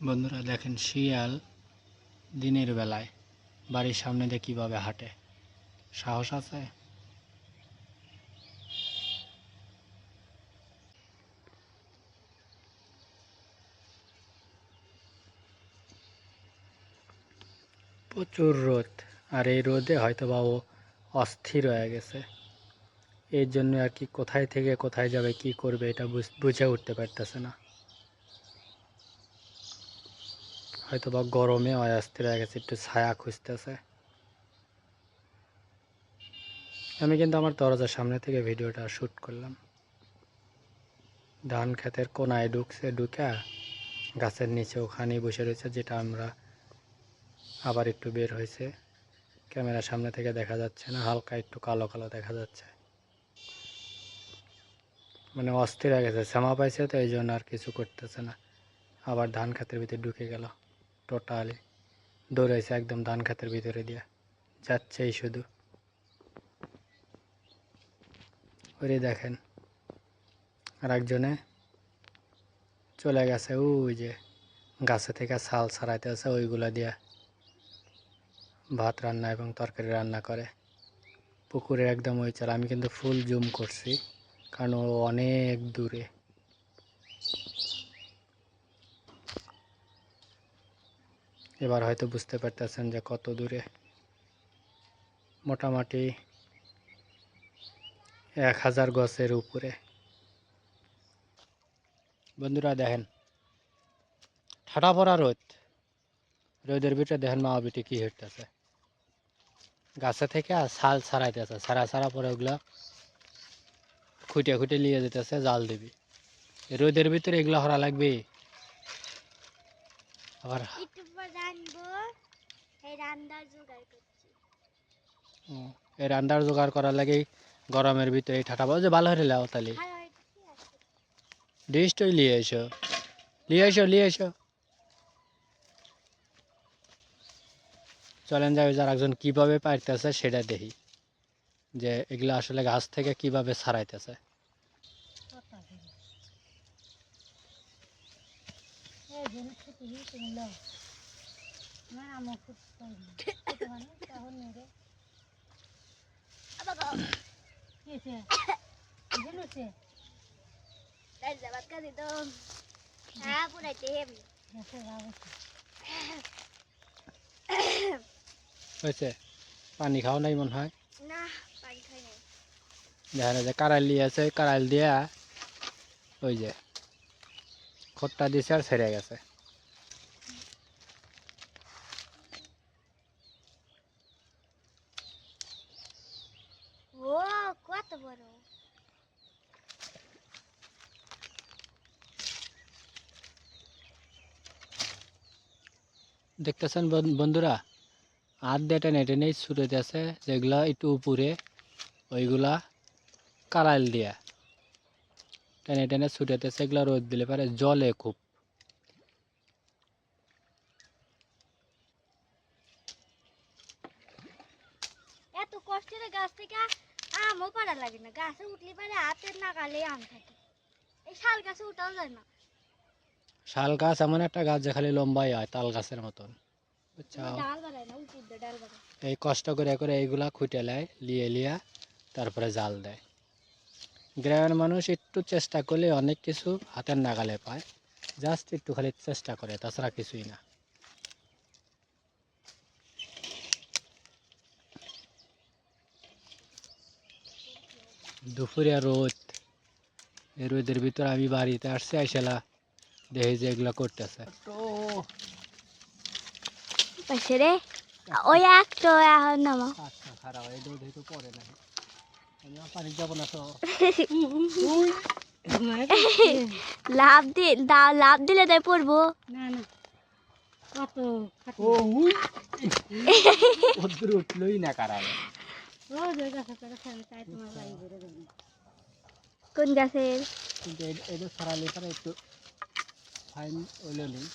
বন্ধুরা দেখেন শিয়াল দিনের বেলায় বাড়ির সামনে দিয়ে কীভাবে হাঁটে, সাহস আছে? প্রচুর রোদ, আর এই রোদে হয়তো বা ও অস্থির হয়ে গেছে। এর জন্য আর কি কোথায় থেকে কোথায় যাবে, কি করবে এটা বুঝে উঠতে পারতেছে না। হয়তো বা গরমে অস্থির হয়ে গেছে, একটু ছায়া খুঁজতেছে। আমি কিন্তু আমার দরজার সামনে থেকে ভিডিওটা শ্যুট করলাম। ধান ক্ষেতের কোনায় ঢুকছে, ঢুকা গাছের নিচে ওখানেই বসে রয়েছে, যেটা আমরা আবার একটু বের হয়েছে। ক্যামেরার সামনে থেকে দেখা যাচ্ছে না, হালকা একটু কালো কালো দেখা যাচ্ছে। মানে অস্থির হয়ে গেছে, শ্যামা পাইছে তো এই জন্য আর কিছু করতেছে না। আবার ধান খাতের ভিতরে ঢুকে গেল, টোটালি দৌড়াইছে একদম ধান খাতের ভিতরে দিয়ে, যাচ্ছেই শুধু। ওরে দেখেন, আর একজনে চলে গেছে ওই যে গাছে থেকে ছাল ছাড়াইতে আছে, ওইগুলা দিয়ে ভাত রান্না এবং তরকারি রান্না করে। পুকুরের একদম ওই চাল। আমি কিন্তু ফুল জুম করছি কারণ ও অনেক দূরে। এবার হয়তো বুঝতে পারতেছেন যে কত দূরে। মোটামুটি 1000 গছের উপরে। বন্ধুরা দেখেন, ঠাটা পড়া রোদ, রোদের ভিতরে দেখেন মা বিটি কি হইতেছে, গাছে থেকে ছাল ছাড়াইতেছে, ছাড়া পরে ওগুলা খুঁটে খুঁটে নিয়ে যেতেছে, জাল দিবি। রোদের ভিতরে এগুলা হরা লাগবে। আবার এই রান্নার জোগাড় করার লাগে গরমের ভিতরে ঠাটা পড়া যে ভালো হয়ে লাও তাহলে ডিশটাই নিয়ে এসো। চলেন যাই, যার একজন কিভাবে পাইতেছে সেটা দেখি, যে এগুলো আসলে গাছ থেকে কিভাবে ছাড়াইতেছে। হয়েছে, পানি খাওয়া নাই মনে হয়। দেখা যায় যে কারাইল আছে, কারাইল দিয়া ওই যে খোটটা দিছে আর ছেড়ে গেছে। দেখতেছেন বন্ধুরা, আর দিয়ে নেটে নেই ছুটে আছে, যেগুলা একটু উপরে ওইগুলা কারাইল দিয়া টেনে টেনে ছুটেতেছে। এগুলা রোদ দিলে পারে জলে খুব। এত কষ্টের গাছ থেকে আমও পারা লাগে না, গাছে উঠলে পারে হাতের নাগালে আম থাকে। এই শাল গাছে উঠাও যায় না। শাল গাছ এমন একটা গাছ যে খালি লম্বাই হয়, তাল গাছের মতন, বুঝছো? ডাল বাড়ায় না, উপর দিয়ে ডাল বাড়ায়। এই কষ্ট করে করে এইগুলা খুঁটে নেয়, লিয়া তারপরে জাল দেয়। গ্রামের মানুষ একটু চেষ্টা করলে অনেক কিছু হাতের নাগালে পায়, জাস্ট একটু খালি চেষ্টা করে, তাছাড়া কিছুই না। দুপুরে রোদ, এই রোদের ভিতর আমি বাড়িতে আসছি, আইসালা দেখি যে এগুলা করতেছে। রে ওই একটা এখন নামা আচ্ছা খারাপ, এই রোদ হয়তো পরে না, আমি পানি যাবো না তো। লাভ দিলে তাই পড়বো না না। কত উঠলোই না কারালে। কোন গাছের? কিন্তু এটা ছড়ালে পরে একটু ফাইন হইলো নেই,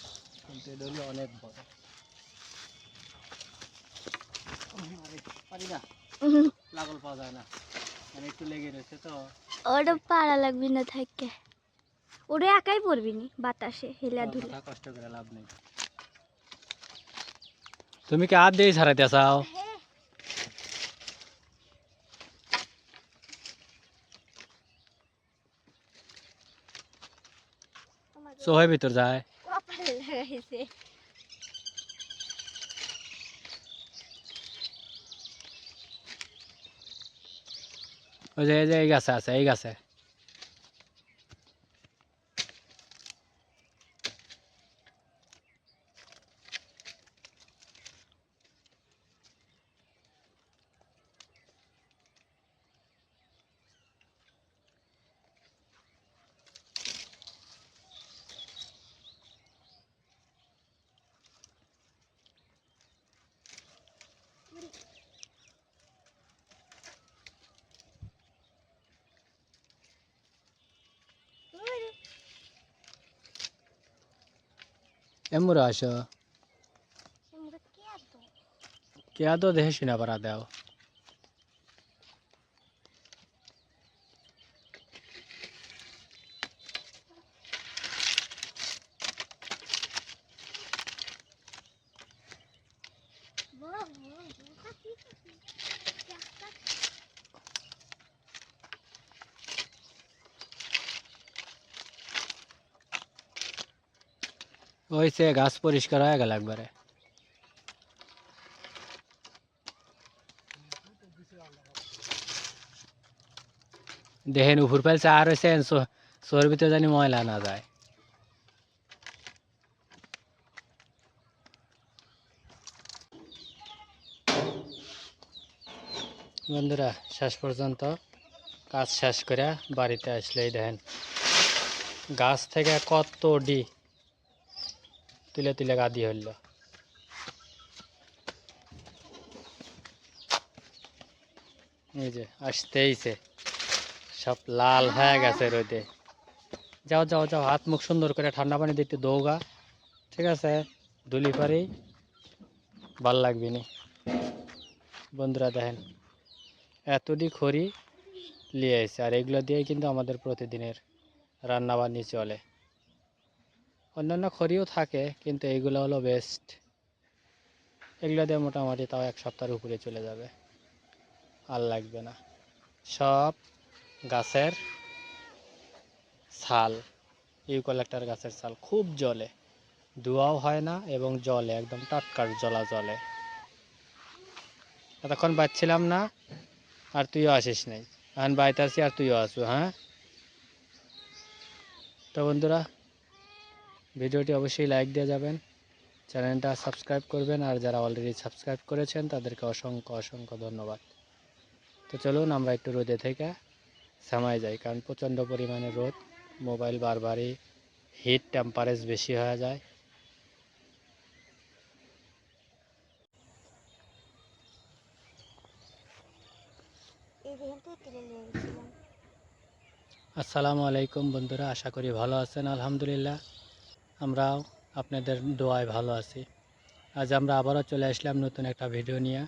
কিন্তু এটা হলো অনেক বড়। পারি না, লাগল পাওয়া যায় না, মানে একটু লেগে রয়েছে তো। ওটা পাড়া লাগবে না থাকে। ওরে একাই পড়বি নি বাতাসে হেলা ধুলে। মাথা কষ্ট করে লাভ নেই। তুমি কি হাত দিয়ে ছাড়াইতে চাও? হ্যাঁ আমাকে সোহের ভিতর যায়। কপালে লাগাইছে। ওই যে এই গাছে আছে, এই গাছে। ওরে এমুরা আসো। আমরা কে এত কে আদো দেহে শুনা পারা দাও। বড় বড় কাটি কাটি ওইসে গাছ পরিষ্কার হয়ে গেল একবারে। দেহেন উপর ফেলছে আর হয়েছে শোর ভিতরে জানি ময়লা না যায়। বন্ধুরা শেষ পর্যন্ত কাজ শেষ করে বাড়িতে আসলেই দেখেন গাছ থেকে কত ডি তুলে তুলে গাদি হইল। এই যে আসতেইছে সব লাল হয়ে গেছে রোদে। যাও যাও যাও, হাত মুখ সুন্দর করে ঠান্ডা পানি দিতে দৌগা, ঠিক আছে? ধুলি পারেই ভাল লাগবে না। বন্ধুরা দেখেন এতটি খড়ি নিয়ে আসছে, আর এগুলো দিয়ে কিন্তু আমাদের প্রতিদিনের রান্নাবান্নি চলে। অন্যান্য খড়িও থাকে কিন্তু এইগুলো হলো বেস্ট। এগুলো দিয়ে মোটামুটি তাও এক সপ্তাহের উপরে চলে যাবে, আর লাগবে না। সব গাছের ছাল, ইউক্যালিপটাস গাছের ছাল খুব জ্বলে, ধোঁয়াও হয় না এবং জলে একদম টাটকা জ্বলা জলে। এতক্ষণ বাচ্ছিলাম না আর তুইও আসিস নাই, এখন বাইতে আসি আর তুইও আসু। হ্যাঁ তো বন্ধুরা ভিডিওটি অবশ্যই লাইক দিয়ে যাবেন, চ্যানেলটা সাবস্ক্রাইব করবেন, আর যারা অলরেডি সাবস্ক্রাইব করেছেন তাদেরকে অসংখ্য অসংখ্য ধন্যবাদ। তো চলুন আমরা একটু রোদে থেকে সামায় যাই, কারণ প্রচণ্ড পরিমাণে রোদ, মোবাইল বারবারই হিট টেম্পারেচার বেশি হয়ে যায়। এই দেখেন তো তুলে নিয়ে গেছিলাম। আসসালামু আলাইকুম বন্ধুরা, আশা করি ভালো আছেন। আলহামদুলিল্লাহ আমরাও আপনাদের দোয়ায় ভালো আছি। আজ আমরা আবারও চলে আসলাম নতুন একটা ভিডিও নিয়ে।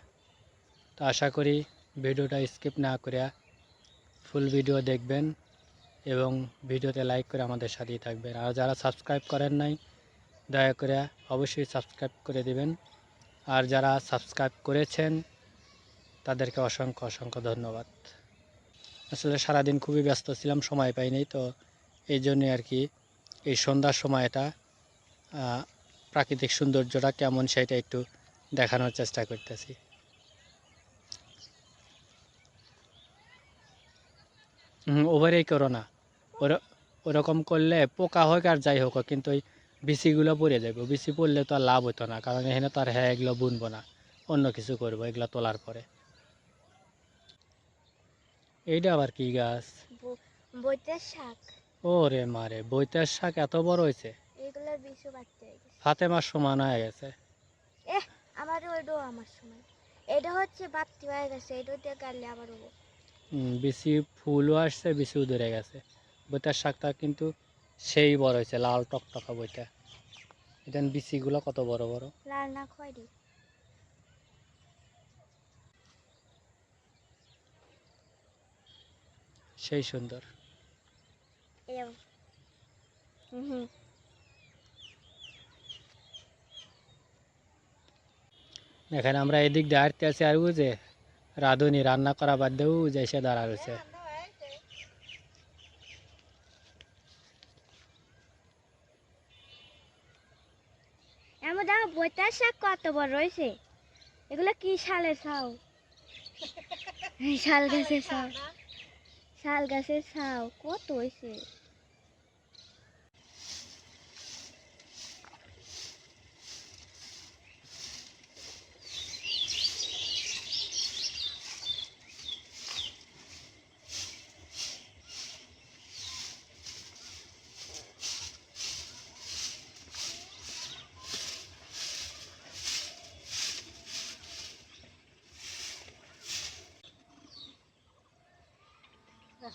তো আশা করি ভিডিওটা স্কিপ না করে ফুল ভিডিও দেখবেন এবং ভিডিওতে লাইক করে আমাদের সাথেই থাকবেন। আর যারা সাবস্ক্রাইব করেন নাই দয়া করে অবশ্যই সাবস্ক্রাইব করে দিবেন, আর যারা সাবস্ক্রাইব করেছেন তাদেরকে অসংখ্য অসংখ্য ধন্যবাদ। আসলে সারাদিন খুবই ব্যস্ত ছিলাম, সময় পাইনি, তো এই জন্যে আর কি এই সন্ধ্যার সময়টা প্রাকৃতিক সৌন্দর্যটা কেমন সেটা একটু দেখানোর চেষ্টা করতেছি। ওভারেই করো না, ওরকম করলে পোকা হোক আর যাই হোক, কিন্তু ওই বিচিগুলো পড়ে যাবে। বিচি পড়লে তো আর লাভ হতো না, কারণ এখানে তো আর হ্যাঁ এগুলো বুনবো না, অন্য কিছু করবো এগুলো তোলার পরে। এইটা আবার কি গাছ? বইতের শাক। ও রে মারে, বৈতার শাক এত বড় হয়েছে, এইগুলোর বিষও বাড়তে হয়ে গেছে। ফাতেমার সমান হয়ে গেছে। আমার ওইটাও আমার সময়। এটা হচ্ছে বাড়তি হয়ে গেছে, এটা দিয়ে গাড়লে আবার হবো। বেশি ফুলও আসছে, বেশিও ধরে গেছে। বৈতার শাকটা কিন্তু সেই বড় হয়েছে, লাল টকটকা বইটা। এটা বিচিগুলো কত বড় বড়। লাল না খয়েরি। সেই সুন্দর। এরকম এখানে আমরা এদিক দিয়ে হাঁটতে আছি আর বুঝে রাঁধুনি রান্না করা বাদ দেও যে এসে দাঁড়া রয়েছে। এমন দেখো বইটার শাক কত বড় রয়েছে। এগুলো কি শালের ছাউ? শাল গাছের ছাউ, শাল গাছের ছাউ কত হয়েছে।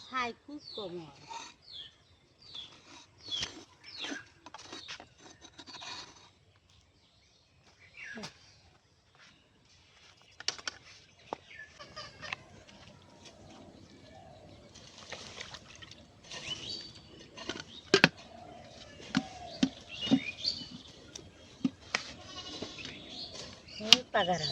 ছাই খুব কম হয়। পাগারা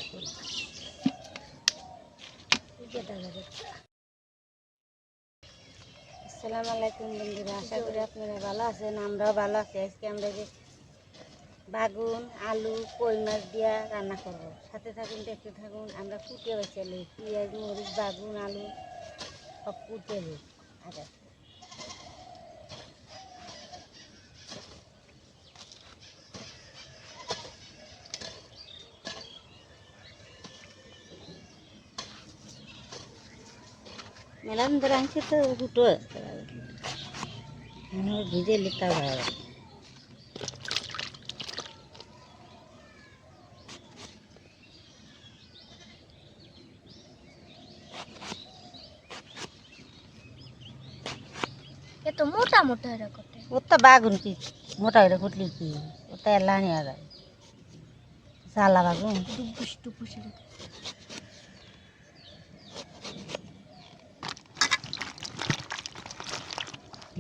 আসসালামু আলাইকুম বন্ধুরা, আশা করি আপনারা ভালো আছেন। আমরাও ভালো আছি। আজকে আমরা যে বাগুন আলু কই মাছ দিয়া রান্না করবো। সাথে থাকুন, দেখতে থাকুন। আমরা কুটিয়ে বেছে নিই, পেঁয়াজ মরিচ বাগুন আলু সব কুটিয়ে নিই আগে। মেলান ধরে আনছে তো কুটো ভিজে লিখতে ভালো। এ তো মোটা মোটা এরকম। ও তো বাগুন কি মোটা হয়ে ফুটলি কি ওটা এলানি আর জ্বালা বাগুন ডুবুস ডুবুস এরকম।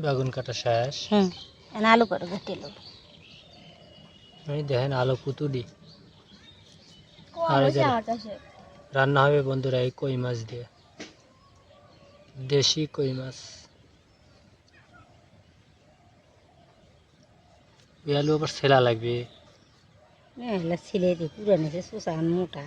বেগুন কাটা শেষ। এনে আলু করে ঘুটিল এই দেখেন আলু পুতুলি। কম আর হয়েছে এদের আমার কাছে। রান্না হবে বন্ধুরা এই কই মাছ দিয়ে, দেশি কই মাছ। এই আলু আবার ছেলা লাগবে। এগুলো ছিলে দিয়ে পুরো নিয়েছে সুসান মোটা।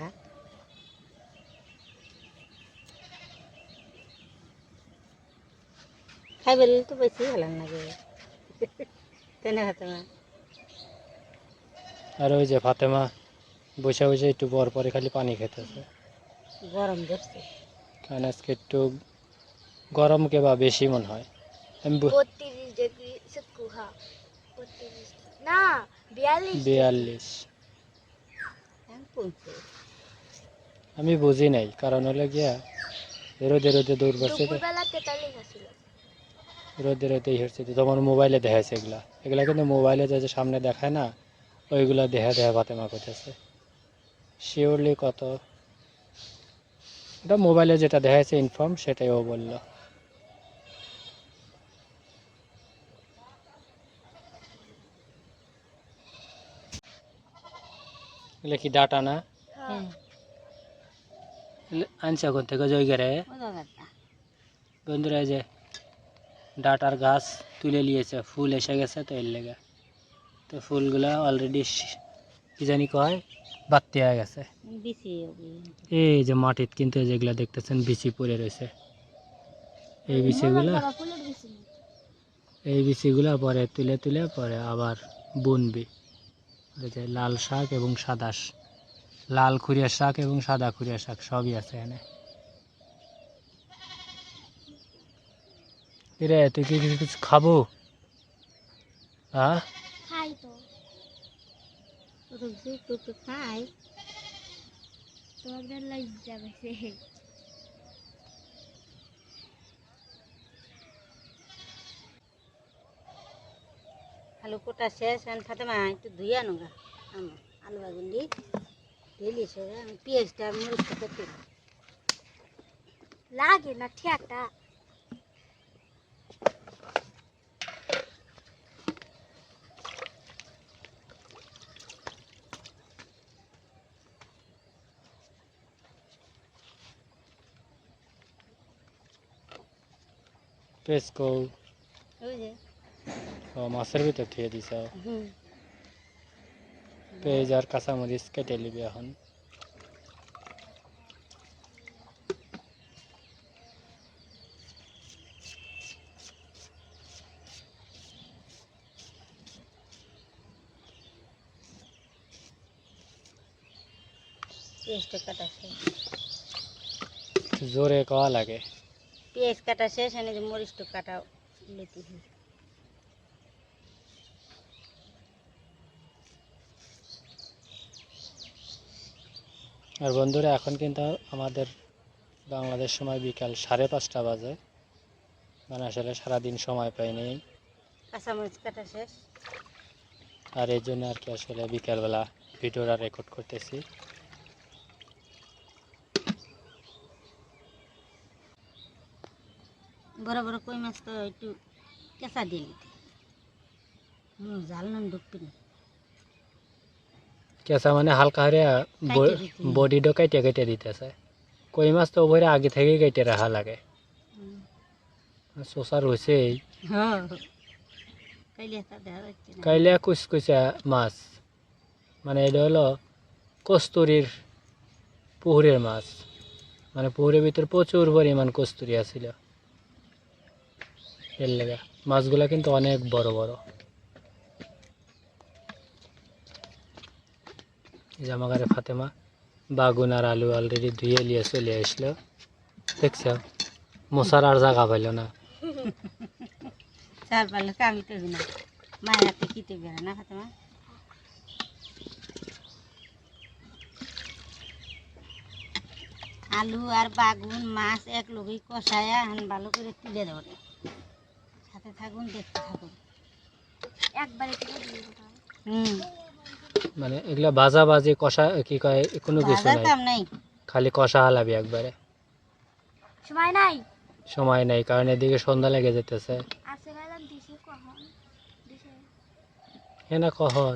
খাইবে তো বেশি ভালো লাগে তেনে ফাতেমা। আর ওই যে ফাতেমা বসে বসে একটু পর পরে খালি পানি খেতেছে, গরম ধরছে। কারণ আজকে একটু গরম কেবা বেশি মনে হয়। আমি 32 ডিগ্রি সুকুহা 32 না 42 42। আমি বুঝি নাই, কারণ হলো গিয়া রোদে রোদে দৌড় পড়ছে তো, দুপুরবেলা 43 আছিল। রোদে রোদে হেঁটছে তো। তোমার মোবাইলে দেখাচ্ছে এগুলা, এগুলা কিন্তু মোবাইলে যে সামনে দেখায় না, ওইগুলা দেখা দেখা ফাতেমা করতেছে। শিওরলি কত, এটা মোবাইলে যেটা দেখাচ্ছে ইনফর্ম সেটাই ও বললো। এগুলো কি ডাটা না? হ্যাঁ আনছে কোথা থেকে জয়গারে বন্ধুরা? এই যে ডাটার গাছ তুলে নিয়েছে, ফুল এসে গেছে তো এর লেগে। তো ফুলগুলা অলরেডি কি জানি কয় বাত্তি হয়ে গেছে। এই যে মাটিত কিন্তু যেগুলা দেখতেছেন বিচি পড়ে রয়েছে, এই বিচিগুলা পরে তুলে তুলে পরে আবার বুনবি। ওই যে লাল শাক এবং সাদা লাল খুরিয়া শাক এবং সাদা খুরিয়া শাক সবই আছে এখানে। রে তুই কি কিছু খাবো? হ্যাঁ খাই তো। খাই তোমাদের লাইট যাবে সে। আলু কোটা শেষ। ফাতেমা একটু ধুয়ে আনো গা আলু বাগুন দিয়ে ঢেলিয়েছে। আমি পেঁয়াজটা মরিচটা কেটে লাগে না ঠিকটা। পেঁয়াজ কৌ ওই যে ও মাছের ভিতর থুয়ে দিছ হুম পেঁয়াজ আর কাঁচামরিচ কেটে নিবি এখন পেঁয়াজটা কাটা শেষ জোরে কওয়া লাগে পেঁয়াজ কাটা শেষ এনে যে মরিচটা কাটা লেতে আর বন্ধুরা এখন কিন্তু আমাদের বাংলাদেশ সময় বিকাল 5:30 বাজে মানে আসলে সারাদিন সময় পাইনি কাঁচামরিচ কাটা শেষ আর এই জন্য আর কি আসলে বিকালবেলা ভিডিওটা রেকর্ড করতেছি বড় বড় কই মাছ তো একটু কেঁচা দিয়ে নিতে জাল নাম ঢুকবি না কেঁচা মানে হালকা হারে কাইটে দিতে। বডিটা কেটে কেটে দিতেছে কই মাছ তো ওভারে আগে থেকেই কেটে রাখা লাগে শোষার হয়েছেই হ্যাঁ কাইলে তা দেখা যাচ্ছে না কাইলে কুচকুচা মাছ মানে এটা হলো কস্তুরীর পুকুরের মাছ মানে পুকুরের ভিতর প্রচুর পরিমাণ কস্তুরি আছিল এর লেগে মাছগুলা কিন্তু অনেক বড় বড় জামাগারে ফাতেমা বাগুন আর আলু অলরেডি ধুয়ে নিয়ে চলে আসলো দেখছ মশার আর জায়গা পাইল না চাল পারলে কামি তো না মায়ের হাতে কিতে বেড়া না ফাতেমা আলু আর বাগুন মাছ এক লগেই কষায়া এখন ভালো করে তুলে দেওয়া সাথে থাকুন দেখতে থাকুন একবারে তুলে দিয়ে দিতে হবে। হুম মানে এগুলা ভাজা ভাজি কষা কি কয় কোনো কিছু বাজার নাই কাম নাই খালি কষা হালাবি একবারে সময় নাই সময় নাই কারণ এদিকে সন্ধ্যা লেগে যেতেছে আছে ম্যাডাম দিছি কখন দিছে এনা কখন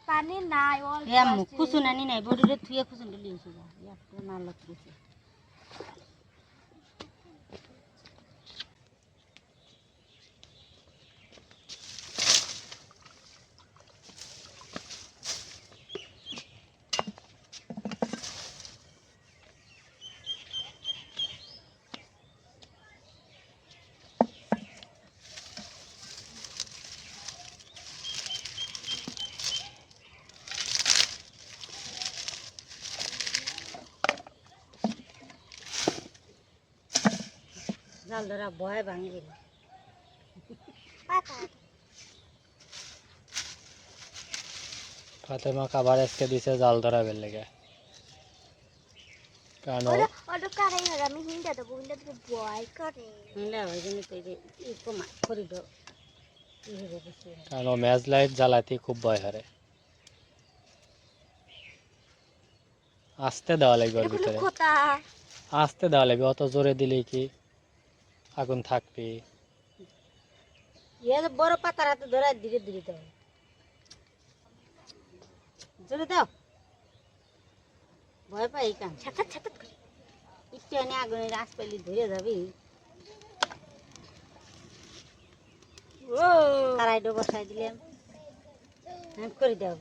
পানি নাই অল্প এ আম্মু আছে। খুচুন আনি নাই বডিরে থুয়ে খুচুনটা লিয়েছি যা একটা না লাগতেছে জাল ধরা ভয় ভাঙি দিল পাতা ফাতেমা খাবার আজকে দিছে জাল ধরাবের লেগে কারণ ওটা ওটা কারাই হবে আমি হিন্দি দেবো হিন্দি দেবো ভয় করে না ওই জন্য তো এই কমা করিড কারণ ম্যাচ লাইট জ্বালাতে খুব ভয় হারে আস্তে দেওয়া লাগবে ওর এগুলো ভিতরে খোতা আস্তে দেওয়া লাগবে অত জোরে দিলেই কি আগুন থাকবে ইয়ে বড় পাতার হাতে ধরে ধীরে ধীরে দাও জোরে দাও ভয় পাই কাম ছাতাত ছাতাত করে একটু এনে আগুনের আঁচ পেলি ধরে যাবি ও কড়াইটা বসাই দিলাম করে দাও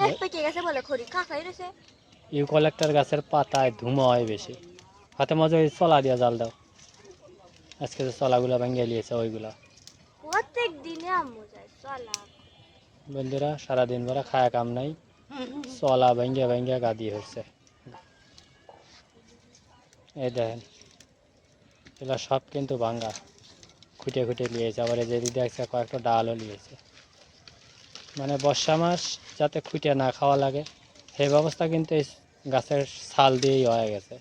এক পেকে গেছে বলে খড়ি কাকাই রয়েছে ইউকোলেক্টার গাছের পাতায় ধুমো হয় বেশি হাতে মজা ওই চলা দিয়া জাল দাও আজকে যে চলাগুলা ভেঙে নিয়েছে ওইগুলা প্রত্যেক দিনে আম্মু যায় চলা বন্ধুরা সারাদিন ভরা খায়া কাম নাই চলা ভেঙে ভেঙে গাদি হচ্ছে এই দেখেন এগুলা সব কিন্তু ভাঙ্গা খুঁটে খুঁটে নিয়েছে আবার এই যে দেখছে কয়েকটা ডালও নিয়েছে মানে বর্ষা মাস যাতে খুঁটে না খাওয়া লাগে সেই ব্যবস্থা কিন্তু এই গাছের ছাল দিয়েই হয়ে গেছে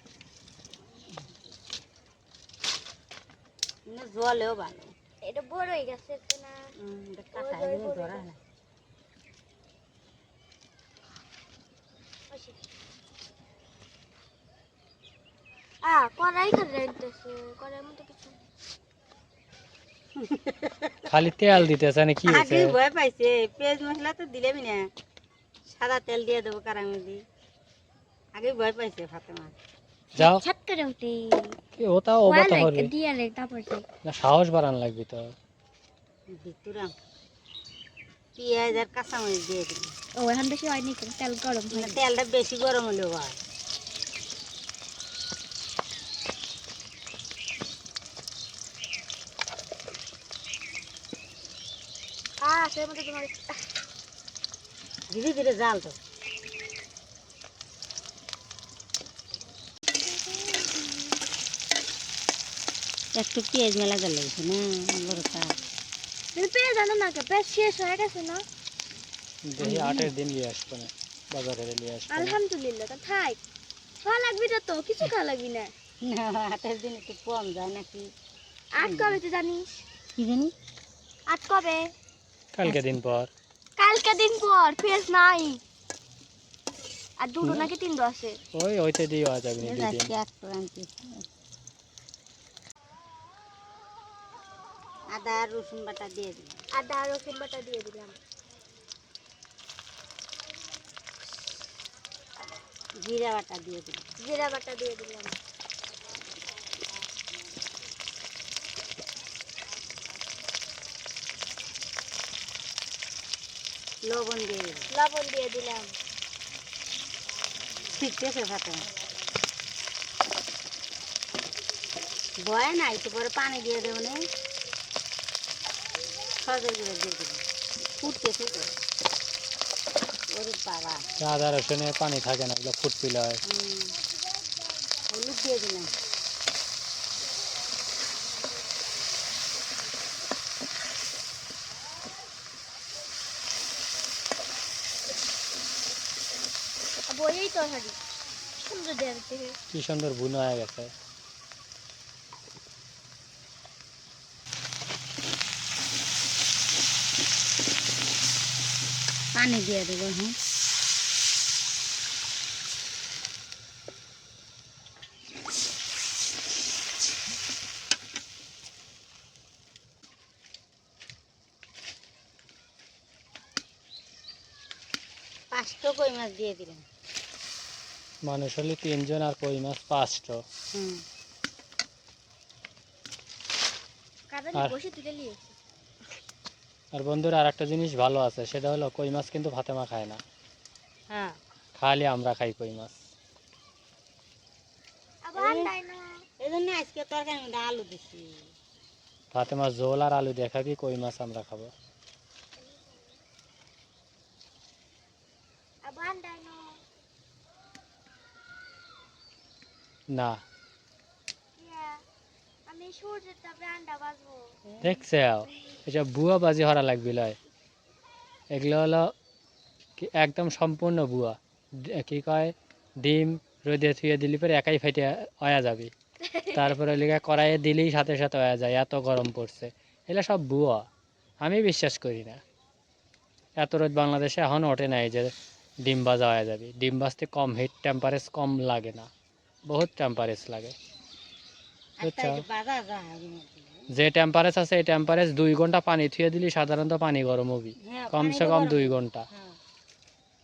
জলেও ভালো এটা বড় হয়ে গেছে তো না কাটাই ধরা না কড়াই করে রাখতেছে কড়াইয়ের মতো কিছু খালি তেল দিতেছে না কি হয়েছে আগে ভয় পাইছে পেঁয়াজ মশলা তো দিলেমি না সাদা তেল দিয়ে দেবো কারার মধ্যে আগে ভয় পাইছে ফাতেমা। যাও ছাত করে উঠে কি ওটা ও বাতা করবে দিয়ে রে তারপর না, সাহস বাড়ান লাগবে তো। ভিতরাম পেঁয়াজ আর কাঁচামরিচ দিয়ে দিবি। ও এখন বেশি হয়নি কেন তেল গরম না, হয় তেলটা বেশি গরম হলেও হয়। সেই মতো তোমার ধীরে ধীরে জাল তো। একটু পেঁয়াজ মেলা গেল না বড় কাজ। পেয়ে জানো না কে পেয়ে শেষ হয়ে গেছে না দেখি 8 দিন নিয়ে আসবো না, বাজারে নিয়ে আসবো না। আলহামদুলিল্লাহ তা থাক খাওয়া লাগবি না তো কিছু খাওয়া লাগবি না না 8 দিন একটু কম যায় নাকি? আট কবে তুই জানিস কি জানি আট কবে কালকে দিন পর। কালকে দিন পর পেঁয়াজ নাই আর দুটো নাকি তিনটো আছে ওইতে দিয়ে হওয়া যাবে না 2 দিন। আজকে একটু আনছি। আদা আর রসুন বাটা দিয়ে দিই। আদা রসুন বাটা দিয়ে দিলাম জিরা বাটা দিয়ে দিই। জিরা বাটা দিয়ে দিলাম লবণ দিয়ে দিই। লবণ দিয়ে দিলাম ঠিক আছে ফাতেমা। ভয় নাই তো পরে পানি দিয়ে দেবো না, সজের গুঁড়ো দিয়ে দেবো। ফুটতেছে তো ওরে বাবা। আদা রসুনে পানি থাকে না, ওগুলো ফুটপিলে হয়। হলুদ দিয়ে দিলাম। বইয়েই তরকারি সুন্দর দেখতে কি সুন্দর বুনো হয়ে গেছে। পানি দিয়ে দেবো। হ্যাঁ পাঁচটা কই মাছ দিয়ে দিলাম। মানুষ হলে 3 জন আর কই মাছ 5টো। কাদানি আর- বসে তুলে নিয়েছি আর বন্ধুরা আর একটা জিনিস ভালো আছে, সেটা হলো কই মাছ কিন্তু ফাতেমা খায় না, হ্যাঁ খালি আমরা খাই কই মাছ। আবার নাই না এই জন্য আজকে তরকারির মধ্যে আলু দিচ্ছি। ফাতেমা ঝোল আর আলু দেখাবি, কই মাছ আমরা খাবো। আবার নাই না না আমি সূর্যের তাপে আন্ডা বাজবো দেখছে এসব বুয়া বাজি হরা লাগবে লয়। এগুলো হলো একদম সম্পূর্ণ বুয়া। কি কয়, ডিম রোদে থুয়ে দিলি পরে একাই ফেটে হয়ে যাবে, তারপরে লিখে কড়াইয়ে দিলেই সাথে সাথে হয়ে যায়, এত গরম পড়ছে। এগুলো সব বুয়া, আমি বিশ্বাস করি না। এত রোদ বাংলাদেশে এখন ওঠে নাই যে ডিম ভাজা হয়ে যাবে। ডিম ভাজতে কম হিট টেম্পারেচার কম লাগে না, বহুত টেম্পারেচার লাগে, বুঝছো? বাজা যায় যে টেম্পারেচার আছে এই টেম্পারেচার 2 ঘন্টা পানি থুয়ে দিলি সাধারণত পানি গরম হবি, কমসে কম 2 ঘন্টা,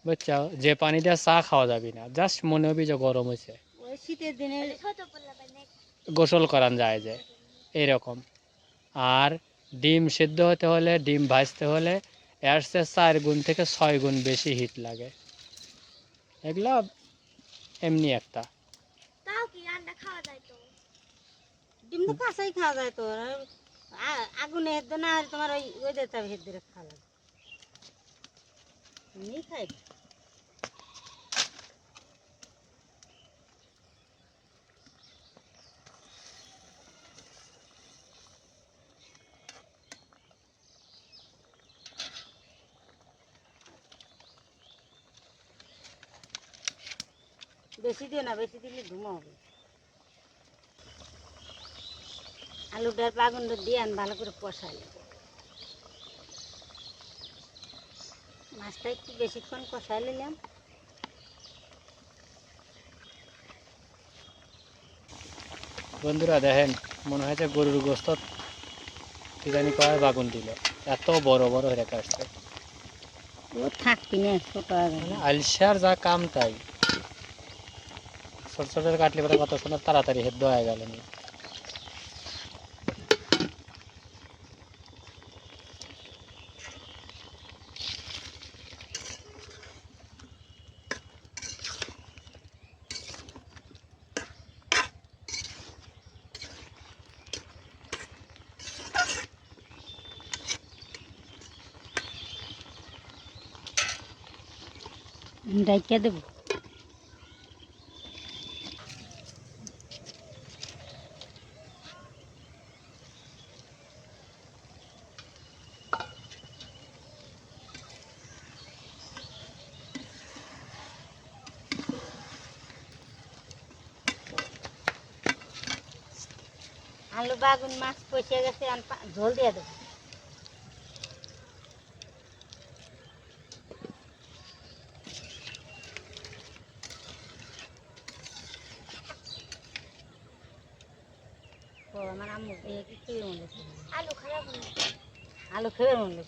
বুঝছো? যে পানি দিয়ে চা খাওয়া যাবে না, জাস্ট মনে হবি যে গরম হয়েছে, ওই শীতের দিনে ছোট পোলা বানে গোসল করান যায় যে এইরকম। আর ডিম সিদ্ধ হতে হলে, ডিম ভাজতে হলে এর চেয়ে 4 গুণ থেকে 6 গুণ বেশি হিট লাগে। এগুলা এমনি একটা। তাও কি আন্ডা খাওয়া যায় তো ডিম তো কাঁচাই খাওয়া যায় তো। আগুনে হেদ্দ না আর তোমার ওই ওই দিতে হবে, হেদ্দে খাওয়া লাগে এমনি খাই। বেশি দিও না, বেশি দিলে ধুমো হবে। আলুটার বাগুনটা দিয়ে ভালো করে কষাই। মাছটা একটু বেশিক্ষণ কষাই নিলাম। বন্ধুরা দেখেন, মনে হয়েছে গরুর গোস্ত কি জানি কয় বাগুন দিল, এত বড় বড় হয়ে আসছে। ও থাকবি না ছোট মানে আলসার যা কাম তাই। ছোট ছোট কাটলে পরে কত সুন্দর তাড়াতাড়ি হেদ্দ হয়ে গেল। ডাইকা দেবো। আলু বাগুন মাছ পচে গেছে, ঝোল দিয়ে দেবো। আমার আম্মু কি খেয়ে মনে আলু খারাপ হলো। আলু খেয়ে মনে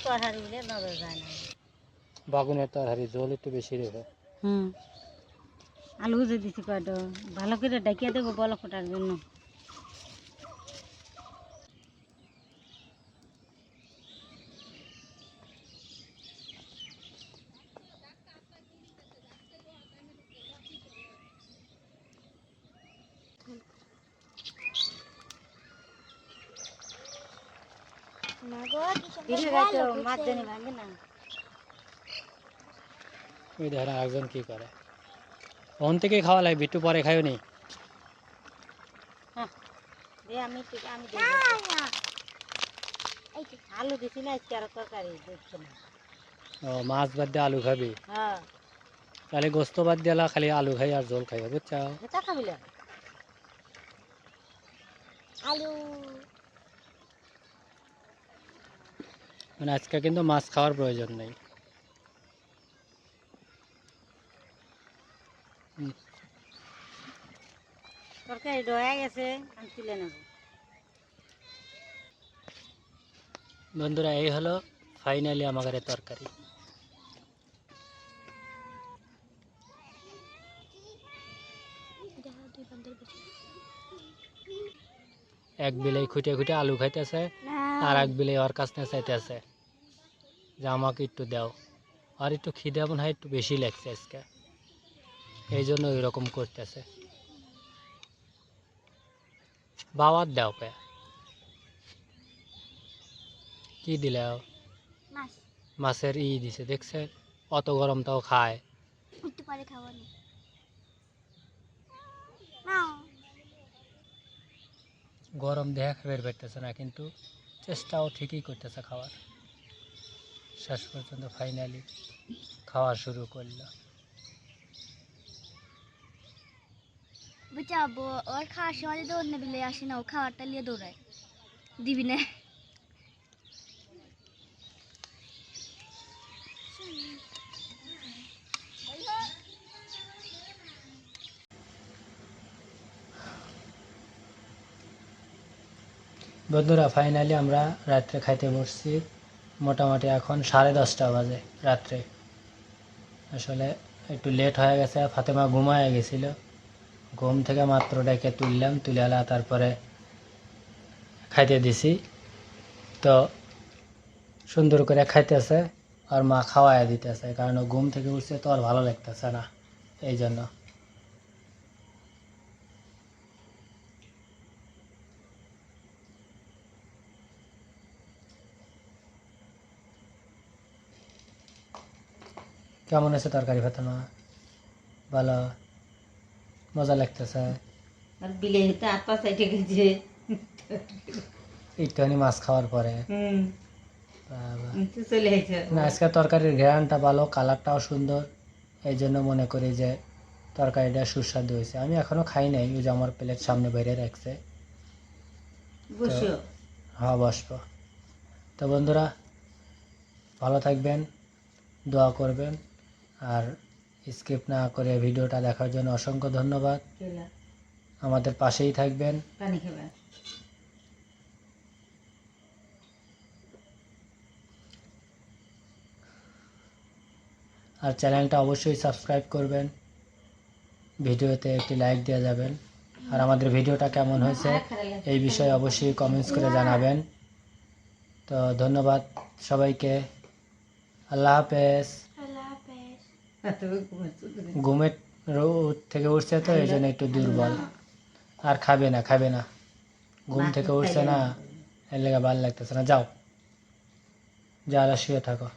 তরকারি বলে নজর যায় না। বাগুনের তরকারি ঝোল একটু বেশি রেখে। আলু যে দিছি কয়টা ভালো করে ডাকিয়ে দেবো বল ফোটার জন্য। না গো, কি সুন্দর দিনে ভালো রাতে মাছ করছে। জানি ভাঙে না। ওই দেখেন একজন কি করে, ওখান থেকেই খাওয়া লাগে, বিট্টু পরে খাইও নি। আমি না, না। এই যে আলু দিছি না আজকে, আর তরকারি দেখছে না। ও মাছ বাদ দিয়ে আলু খাবি, হ্যাঁ তাহলে গোস্ত বাদ দিয়ে খালি আলু খাই আর ঝোল খাইবে, বুঝছো? এটা খাবি না। আলু মানে আজকে কিন্তু মাছ খাওয়ার প্রয়োজন নেই। তরকারি ডয়া গেছে, আমি তুলে নেব। বন্ধুরা এই হলো ফাইনালি আমাদের তরকারি। দেখো, দুই বান্ধব বসে। এক বিলাই খুঁটে খুঁটে আলু খাইতেছে, আর এক বিলাই ওর কাছ থেকে চাইতেছে যে আমাকে একটু দাও, আর একটু খিদে মনে হয় একটু বেশি লাগছে আজকে, এই জন্য ওইরকম করতেছে। বাবার দাও কে, কি দিলে? মাছ মাছের দিছে দেখছে, অত গরম তাও খায়। একটু পরে খাবো না। নাও। গরম দেহে খাবার পাইতেছে না, কিন্তু চেষ্টাও ঠিকই করতেছে খাওয়ার। শেষ পর্যন্ত ফাইনালি খাওয়া শুরু করলো। বুঝাবো, ওর খাওয়ার সময় যদি অন্য বিলে আসে না, ও খাওয়ারটা নিয়ে দৌড়ায়, দিবি না। বন্ধুরা ফাইনালি আমরা রাত্রে খাইতে বসছি, মোটামুটি এখন 10:30 বাজে রাত্রে। আসলে একটু লেট হয়ে গেছে, ফাতেমা ঘুমায় গেছিল, ঘুম থেকে মাত্র ডেকে তুললাম, তুলে তারপরে খাইতে দিছি। তো সুন্দর করে খাইতেছে, আর মা খাওয়াই দিতেছে, কারণ ও ঘুম থেকে উঠছে তো আর ভালো লাগতেছে না, এই জন্য। কেমন আছে তরকারি ফাতেমা? ভালো, মজা লাগতেছে? আর বিলে হইতে হাত পা সাইডে গেছে। একটুখানি মাছ খাওয়ার পরে বাবা। চলে আইছে। না, আজকে তরকারির ঘ্রাণটা ভালো, কালারটাও সুন্দর, এই জন্য মনে করি যে তরকারিটা সুস্বাদু হয়েছে। আমি এখনো খাই নাই, ওই যে আমার প্লেট সামনে বাইরে রাখছে। বসো। হ্যাঁ বসবো। তো বন্ধুরা ভালো থাকবেন, দোয়া করবেন, আর স্কিপ না করে ভিডিওটা দেখার জন্য অসংখ্য ধন্যবাদ। আমাদের পাশেই থাকবেন। পানি খাবে। আর চ্যানেলটা অবশ্যই সাবস্ক্রাইব করবেন। ভিডিওতে একটি লাইক দিয়ে যাবেন। আর আমাদের ভিডিওটা কেমন হয়েছে এই বিষয়ে অবশ্যই কমেন্টস করে জানাবেন। তো ধন্যবাদ সবাইকে। আল্লাহ হাফেজ। আল্লাহ হাফেজ। ঘুমের থেকে উঠছে তো এই জন্য একটু দুর্বল, আর খাবে না, ঘুম থেকে উঠছে না, এর লেগে ভালো লাগতেছে না। যাও, যা শুয়ে থাকো।